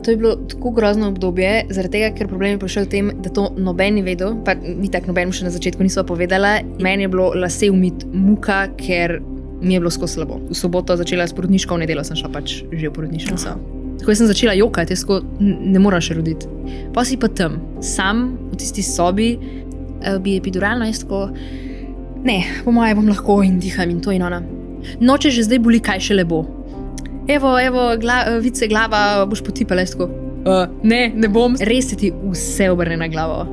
To je bilo tako grozno obdobje, zaradi tega, ker problem je prišel v tem, da to noben ni vedel, pa ni tako noben še na začetku niso povedala. Meni je bilo lase umit muka, ker mi je bilo skozi slabo. V soboto začela s porodniško, v nedeljo sem šla pač že v porodniško. Tako sem začela jokati, jaz ne moram še roditi. Pa si pa tam, sam v tisti sobi, bi epiduralno, jaz tako, ne, po moje bom lahko in diham in to in ona. Noče že zdaj boli, kaj še le bo. Evo, vice glava, boš potipala, jaz tako, ne bom. Res se ti vse obrne na glavo.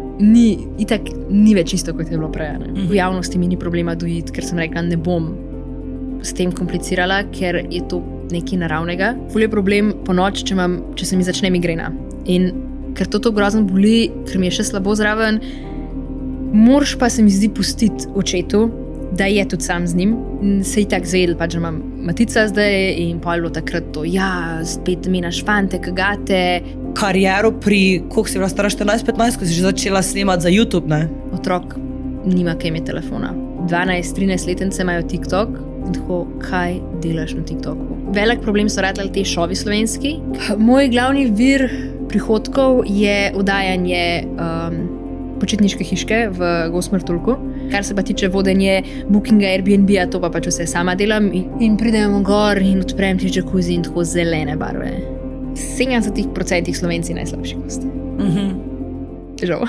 Itak ni več isto, kot je bilo prej. V javnosti mi ni problema dojiti, ker sem rekla, ne bom s tem komplicirala, ker je to nekaj naravnega. Ful je problem po noč, če se mi začne migrena. In ker to grozno boli, ker mi je še slabo zraven, moraš pa se mi zdi pustiti očetu, da je tudi sam z njim. Se je tako zvedel, pač, da imam matica zdaj in pa je bilo takrat to, spet menaš fante, kagate. Kariero pri, koliko si bila stara, 14-15, ko si že začela snemati za YouTube, ne? Otrok nima kaj imeti telefona. 12-13 letence imajo TikTok in tako, kaj delaš na TikToku? Velik problem so radili te šovi slovenski. Moj glavni vir prihodkov je oddajanje počitniške hiške v Gosmartulku. Kar se pa tiče vodenje bookinga Airbnb-a, to pa pač vse sama delam in pridemo gor in odprem ti jacuzzi in tako zelene barve. 70% Slovenci najslabši gosti. Žal.